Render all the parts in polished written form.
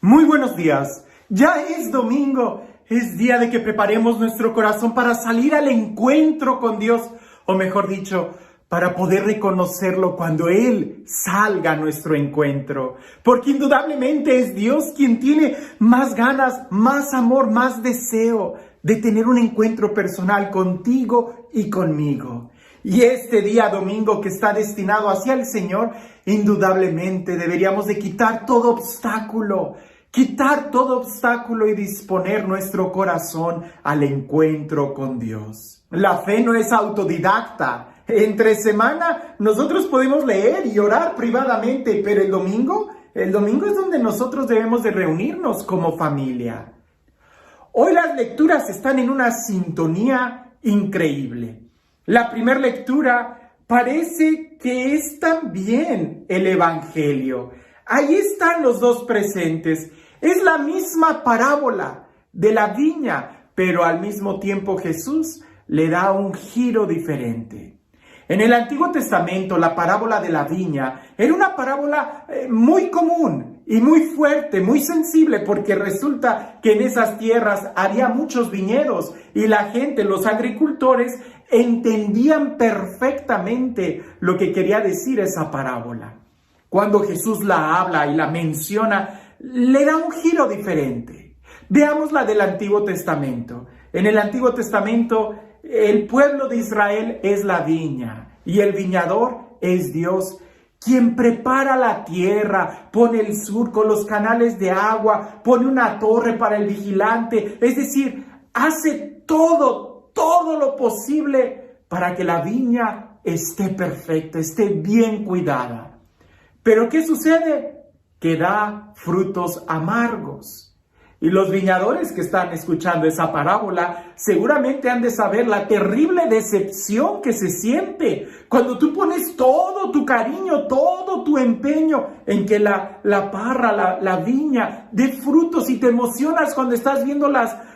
Muy buenos días. Ya es domingo. Es día de que preparemos nuestro corazón para salir al encuentro con Dios. O mejor dicho, para poder reconocerlo cuando Él salga a nuestro encuentro. Porque indudablemente es Dios quien tiene más ganas, más amor, más deseo de tener un encuentro personal contigo y conmigo. Y este día domingo que está destinado hacia el Señor, indudablemente deberíamos de quitar todo obstáculo y disponer nuestro corazón al encuentro con Dios. La fe no es autodidacta. Entre semana nosotros podemos leer y orar privadamente, pero el domingo es donde nosotros debemos de reunirnos como familia. Hoy las lecturas están en una sintonía increíble. La primera lectura parece que es también el Evangelio. Ahí están los dos presentes. Es la misma parábola de la viña, pero al mismo tiempo Jesús le da un giro diferente. En el Antiguo Testamento, la parábola de la viña era una parábola muy común y muy fuerte, muy sensible, porque resulta que en esas tierras había muchos viñedos y la gente, los agricultores, entendían perfectamente lo que quería decir esa parábola. Cuando Jesús la habla y la menciona, le da un giro diferente. Veamos la del Antiguo Testamento. En el Antiguo Testamento, el pueblo de Israel es la viña y el viñador es Dios, quien prepara la tierra, pone el surco, los canales de agua, pone una torre para el vigilante, es decir, hace todo lo posible para que la viña esté perfecta, esté bien cuidada. Pero ¿qué sucede? Que da frutos amargos. Y los viñadores que están escuchando esa parábola seguramente han de saber la terrible decepción que se siente cuando tú pones todo tu cariño, todo tu empeño en que la parra, la viña dé frutos y te emocionas cuando estás viendo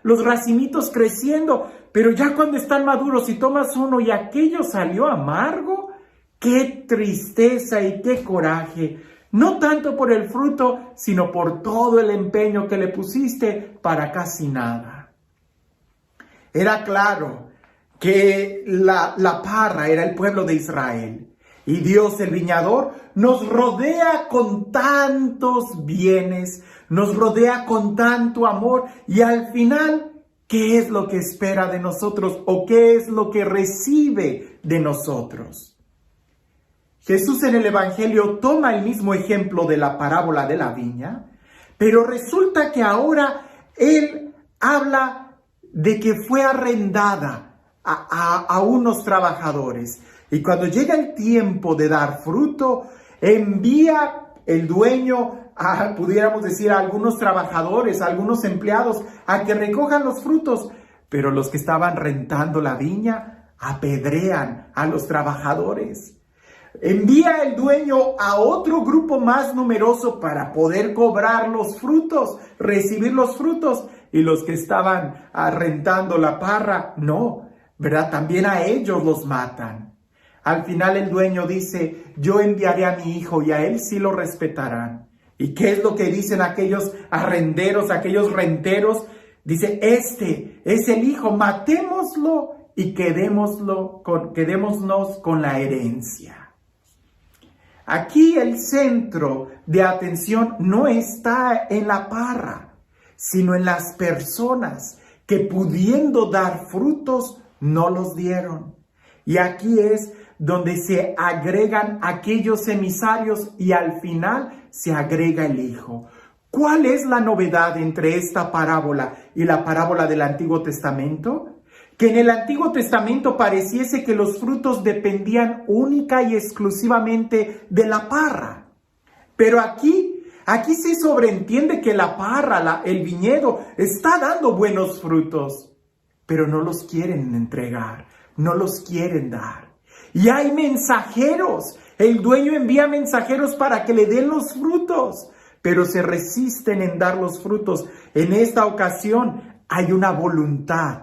los racimitos creciendo, pero ya cuando están maduros y tomas uno y aquello salió amargo, ¡qué tristeza y qué coraje! No tanto por el fruto, sino por todo el empeño que le pusiste para casi nada. Era claro que la parra era el pueblo de Israel. Y Dios, el viñador, nos rodea con tantos bienes, nos rodea con tanto amor. Y al final, ¿qué es lo que espera de nosotros o qué es lo que recibe de nosotros? Jesús en el Evangelio toma el mismo ejemplo de la parábola de la viña, pero resulta que ahora Él habla de que fue arrendada a unos trabajadores. Y cuando llega el tiempo de dar fruto, envía el dueño, pudiéramos decir, a algunos trabajadores, a algunos empleados, a que recojan los frutos. Pero los que estaban rentando la viña apedrean a los trabajadores. Envía el dueño a otro grupo más numeroso para poder cobrar los frutos, recibir los frutos. Y los que estaban rentando la parra, no, ¿verdad? También a ellos los matan. Al final el dueño dice, yo enviaré a mi hijo y a él sí lo respetarán. ¿Y qué es lo que dicen aquellos arrenderos, aquellos renteros? Dice, este es el hijo, matémoslo y quedémonos con la herencia. Aquí el centro de atención no está en la parra, sino en las personas que pudiendo dar frutos no los dieron. Y aquí es donde se agregan aquellos emisarios y al final se agrega el hijo. ¿Cuál es la novedad entre esta parábola y la parábola del Antiguo Testamento? Que en el Antiguo Testamento pareciese que los frutos dependían única y exclusivamente de la parra. Pero aquí se sobreentiende que la parra, el viñedo, está dando buenos frutos, pero no los quieren entregar, no los quieren dar. Y hay mensajeros, el dueño envía mensajeros para que le den los frutos, pero se resisten en dar los frutos. En esta ocasión hay una voluntad.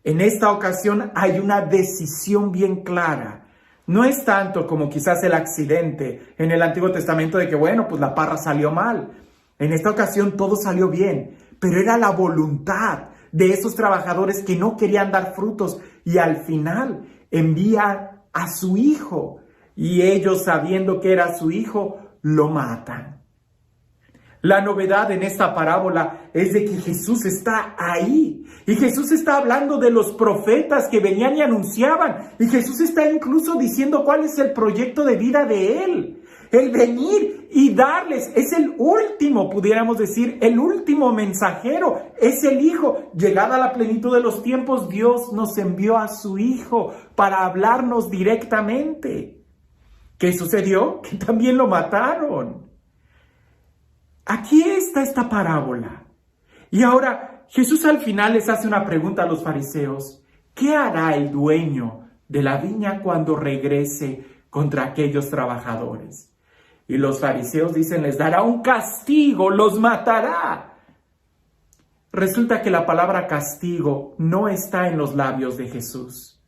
En esta ocasión hay una decisión bien clara. No es tanto como quizás el accidente en el Antiguo Testamento de que, bueno, pues la parra salió mal. En esta ocasión todo salió bien, pero era la voluntad de esos trabajadores que no querían dar frutos y al final envía a su hijo y ellos, sabiendo que era su hijo, lo matan. La novedad en esta parábola es de que Jesús está ahí y Jesús está hablando de los profetas que venían y anunciaban y Jesús está incluso diciendo cuál es el proyecto de vida de Él. El venir y darles, es el último, pudiéramos decir, el último mensajero, es el Hijo. Llegada la plenitud de los tiempos, Dios nos envió a su Hijo para hablarnos directamente. ¿Qué sucedió? Que también lo mataron. Aquí está esta parábola. Y ahora Jesús al final les hace una pregunta a los fariseos. ¿Qué hará el dueño de la viña cuando regrese contra aquellos trabajadores? Y los fariseos dicen, les dará un castigo, los matará. Resulta que la palabra castigo no está en los labios de Jesús.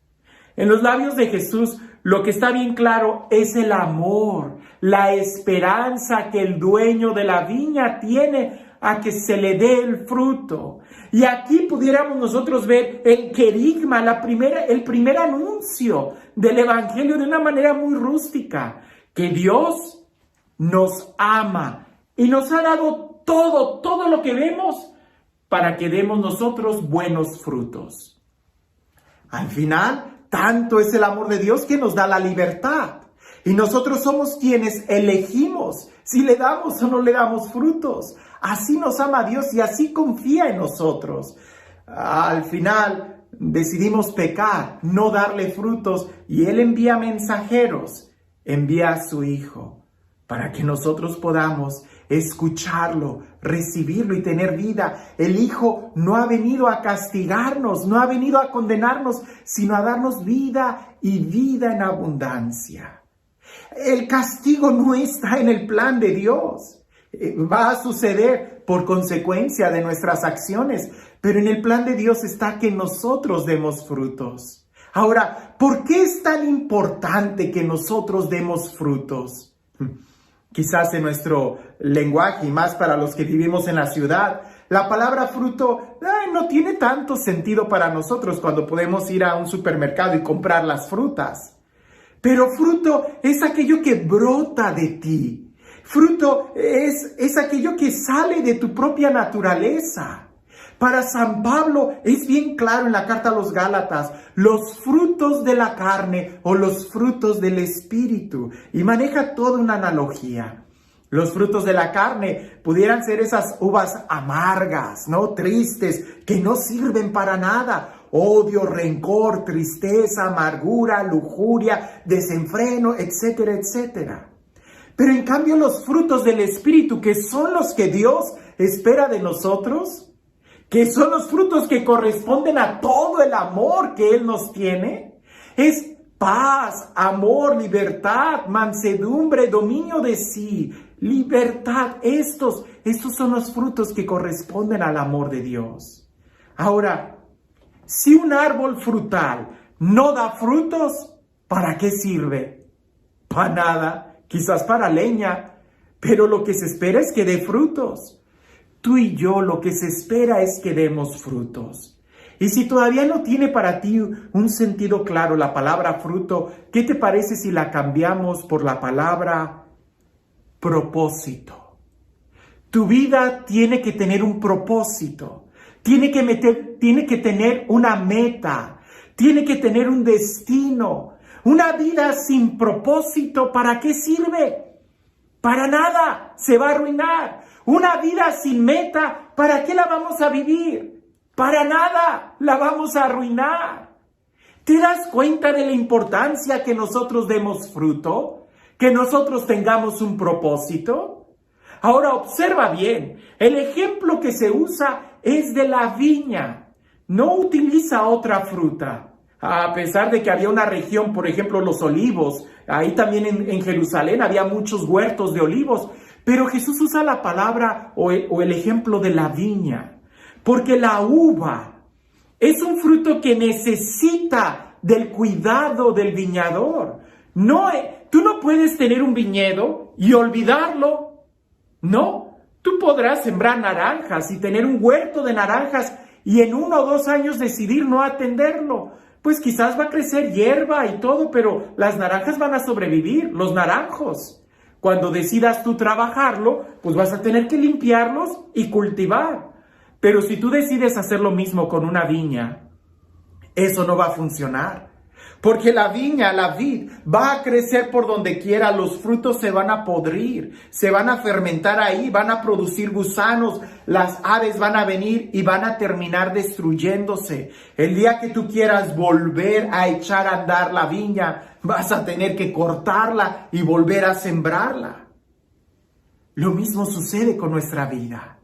En los labios de Jesús lo que está bien claro es el amor, la esperanza que el dueño de la viña tiene a que se le dé el fruto. Y aquí pudiéramos nosotros ver el querigma, el primer anuncio del evangelio de una manera muy rústica, que Dios nos ama y nos ha dado todo lo que vemos para que demos nosotros buenos frutos. Al final, tanto es el amor de Dios que nos da la libertad. Y nosotros somos quienes elegimos si le damos o no le damos frutos. Así nos ama Dios y así confía en nosotros. Al final decidimos pecar, no darle frutos y Él envía mensajeros, envía a su Hijo para que nosotros podamos escucharlo, recibirlo y tener vida. El Hijo no ha venido a castigarnos, no ha venido a condenarnos, sino a darnos vida y vida en abundancia. El castigo no está en el plan de Dios. Va a suceder por consecuencia de nuestras acciones, pero en el plan de Dios está que nosotros demos frutos. Ahora, ¿por qué es tan importante que nosotros demos frutos? Quizás en nuestro lenguaje, y más para los que vivimos en la ciudad, la palabra fruto no tiene tanto sentido para nosotros cuando podemos ir a un supermercado y comprar las frutas. Pero fruto es aquello que brota de ti. Fruto es aquello que sale de tu propia naturaleza. Para San Pablo es bien claro en la carta a los Gálatas, los frutos de la carne o los frutos del Espíritu. Y maneja toda una analogía. Los frutos de la carne pudieran ser esas uvas amargas, ¿no? Tristes, que no sirven para nada. Odio, rencor, tristeza, amargura, lujuria, desenfreno, etcétera, etcétera. Pero en cambio los frutos del Espíritu, que son los que Dios espera de nosotros, que son los frutos que corresponden a todo el amor que Él nos tiene, es paz, amor, libertad, mansedumbre, dominio de sí, libertad. Estos son los frutos que corresponden al amor de Dios. Ahora, si un árbol frutal no da frutos, ¿para qué sirve? Para nada, quizás para leña, pero lo que se espera es que dé frutos. Tú y yo lo que se espera es que demos frutos. Y si todavía no tiene para ti un sentido claro la palabra fruto, ¿qué te parece si la cambiamos por la palabra propósito? Tu vida tiene que tener un propósito, tiene que tener una meta, tiene que tener un destino. Una vida sin propósito, ¿para qué sirve? Para nada, se va a arruinar. Una vida sin meta, ¿para qué la vamos a vivir? Para nada, la vamos a arruinar. ¿Te das cuenta de la importancia que nosotros demos fruto? ¿Que nosotros tengamos un propósito? Ahora observa bien, el ejemplo que se usa es de la viña. No utiliza otra fruta. A pesar de que había una región, por ejemplo, los olivos, ahí también en Jerusalén había muchos huertos de olivos, pero Jesús usa la palabra o el ejemplo de la viña, porque la uva es un fruto que necesita del cuidado del viñador. Tú no puedes tener un viñedo y olvidarlo, ¿no? Tú podrás sembrar naranjas y tener un huerto de naranjas y en 1 o 2 años decidir no atenderlo. Pues quizás va a crecer hierba y todo, pero las naranjas van a sobrevivir, los naranjos. Cuando decidas tú trabajarlo, pues vas a tener que limpiarlos y cultivar. Pero si tú decides hacer lo mismo con una viña, eso no va a funcionar. Porque la viña, la vid, va a crecer por donde quiera, los frutos se van a podrir, se van a fermentar ahí, van a producir gusanos, las aves van a venir y van a terminar destruyéndose. El día que tú quieras volver a echar a andar la viña, vas a tener que cortarla y volver a sembrarla. Lo mismo sucede con nuestra vida.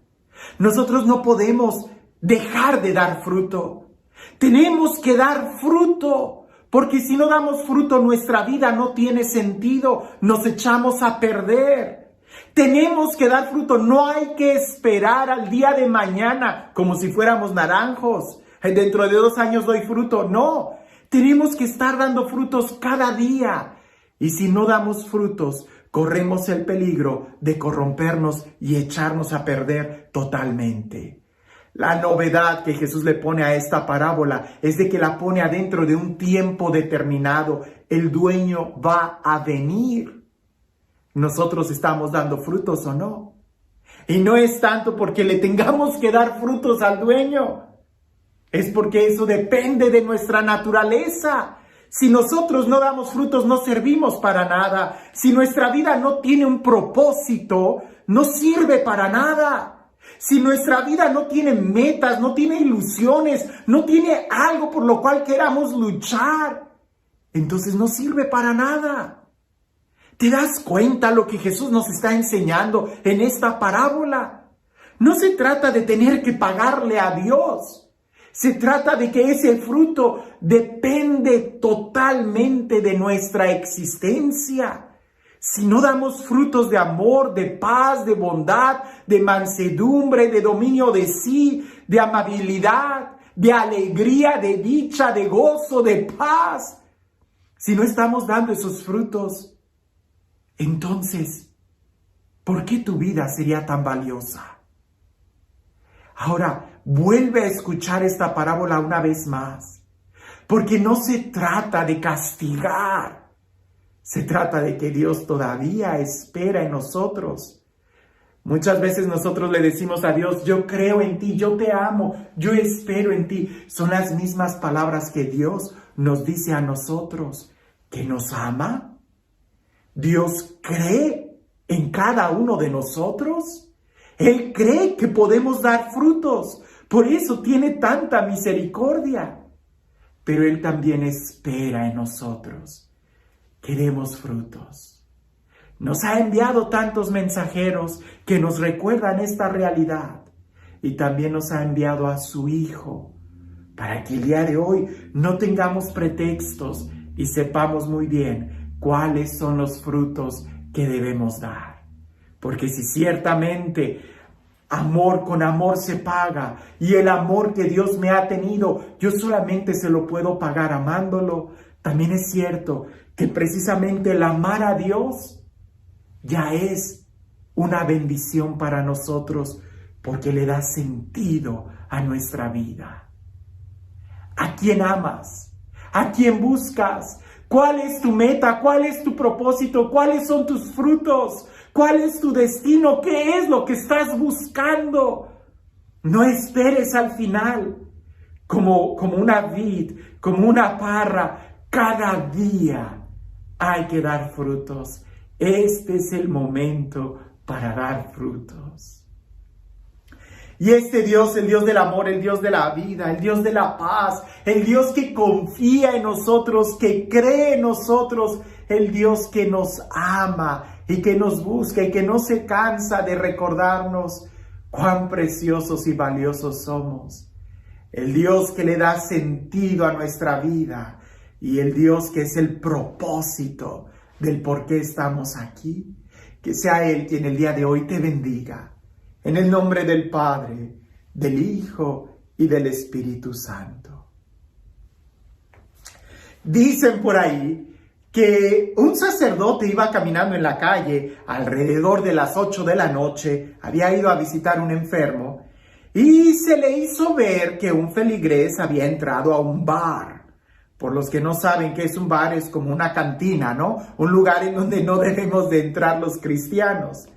Nosotros no podemos dejar de dar fruto. Tenemos que dar fruto. Porque si no damos fruto, nuestra vida no tiene sentido, nos echamos a perder. Tenemos que dar fruto, no hay que esperar al día de mañana como si fuéramos naranjos. Dentro de 2 años doy fruto, no. Tenemos que estar dando frutos cada día. Y si no damos frutos, corremos el peligro de corrompernos y echarnos a perder totalmente. La novedad que Jesús le pone a esta parábola es de que la pone adentro de un tiempo determinado. El dueño va a venir. ¿Nosotros estamos dando frutos o no? Y no es tanto porque le tengamos que dar frutos al dueño. Es porque eso depende de nuestra naturaleza. Si nosotros no damos frutos, no servimos para nada. Si nuestra vida no tiene un propósito, no sirve para nada. Si nuestra vida no tiene metas, no tiene ilusiones, no tiene algo por lo cual queramos luchar, entonces no sirve para nada. ¿Te das cuenta lo que Jesús nos está enseñando en esta parábola? No se trata de tener que pagarle a Dios. Se trata de que ese fruto depende totalmente de nuestra existencia. Si no damos frutos de amor, de paz, de bondad, de mansedumbre, de dominio de sí, de amabilidad, de alegría, de dicha, de gozo, de paz, si no estamos dando esos frutos, entonces, ¿por qué tu vida sería tan valiosa? Ahora, vuelve a escuchar esta parábola una vez más, porque no se trata de castigar. Se trata de que Dios todavía espera en nosotros. Muchas veces nosotros le decimos a Dios, yo creo en ti, yo te amo, yo espero en ti. Son las mismas palabras que Dios nos dice a nosotros, que nos ama. Dios cree en cada uno de nosotros. Él cree que podemos dar frutos. Por eso tiene tanta misericordia. Pero Él también espera en nosotros que demos frutos. Nos ha enviado tantos mensajeros que nos recuerdan esta realidad. Y también nos ha enviado a su Hijo para que el día de hoy no tengamos pretextos y sepamos muy bien cuáles son los frutos que debemos dar. Porque si ciertamente amor con amor se paga y el amor que Dios me ha tenido, yo solamente se lo puedo pagar amándolo, también es cierto que precisamente el amar a Dios ya es una bendición para nosotros porque le da sentido a nuestra vida. ¿A quién amas? ¿A quién buscas? ¿Cuál es tu meta? ¿Cuál es tu propósito? ¿Cuáles son tus frutos? ¿Cuál es tu destino? ¿Qué es lo que estás buscando? No esperes al final como una vid, como una parra. Cada día hay que dar frutos. Este es el momento para dar frutos. Y este Dios, el Dios del amor, el Dios de la vida, el Dios de la paz, el Dios que confía en nosotros, que cree en nosotros, el Dios que nos ama y que nos busca y que no se cansa de recordarnos cuán preciosos y valiosos somos. El Dios que le da sentido a nuestra vida y el Dios que es el propósito del por qué estamos aquí. Que sea Él quien el día de hoy te bendiga. En el nombre del Padre, del Hijo y del Espíritu Santo. Dicen por ahí que un sacerdote iba caminando en la calle alrededor de las 8 de la noche, había ido a visitar a un enfermo y se le hizo ver que un feligrés había entrado a un bar. Por los que no saben qué es un bar, es como una cantina, ¿no? Un lugar en donde no debemos de entrar los cristianos.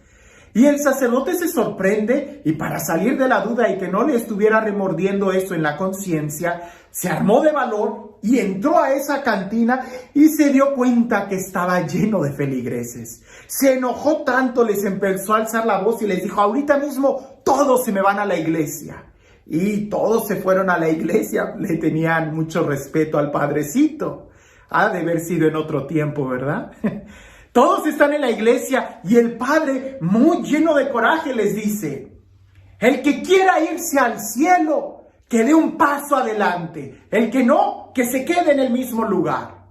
Y el sacerdote se sorprende y para salir de la duda y que no le estuviera remordiendo eso en la conciencia, se armó de valor y entró a esa cantina y se dio cuenta que estaba lleno de feligreses. Se enojó tanto, les empezó a alzar la voz y les dijo: ahorita mismo todos se me van a la iglesia. Y todos se fueron a la iglesia, le tenían mucho respeto al padrecito. Ha de haber sido en otro tiempo, ¿verdad? Todos están en la iglesia y el padre, muy lleno de coraje, les dice: el que quiera irse al cielo, que dé un paso adelante. El que no, que se quede en el mismo lugar.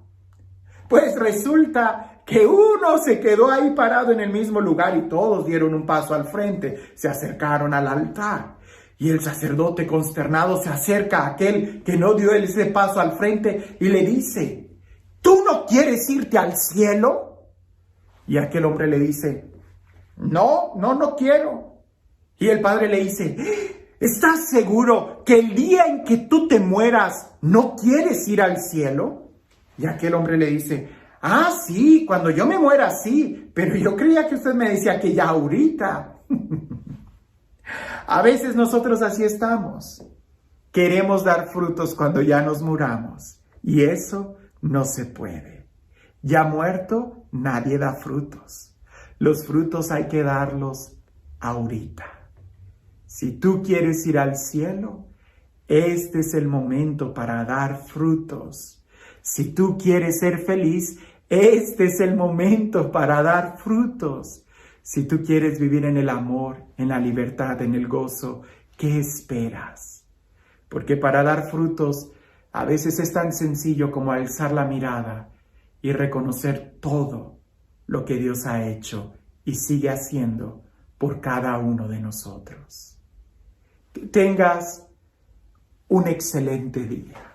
Pues resulta que uno se quedó ahí parado en el mismo lugar y todos dieron un paso al frente, se acercaron al altar. Y el sacerdote consternado se acerca a aquel que no dio ese paso al frente y le dice: ¿tú no quieres irte al cielo? Y aquel hombre le dice: no quiero. Y el padre le dice: ¿estás seguro que el día en que tú te mueras no quieres ir al cielo? Y aquel hombre le dice: ah, sí, cuando yo me muera sí, pero yo creía que usted me decía que ya ahorita. A veces nosotros así estamos. Queremos dar frutos cuando ya nos muramos. Y eso no se puede. Ya muerto, nadie da frutos. Los frutos hay que darlos ahorita. Si tú quieres ir al cielo, este es el momento para dar frutos. Si tú quieres ser feliz, este es el momento para dar frutos. Si tú quieres vivir en el amor, en la libertad, en el gozo, ¿qué esperas? Porque para dar frutos a veces es tan sencillo como alzar la mirada y reconocer todo lo que Dios ha hecho y sigue haciendo por cada uno de nosotros. Que tengas un excelente día.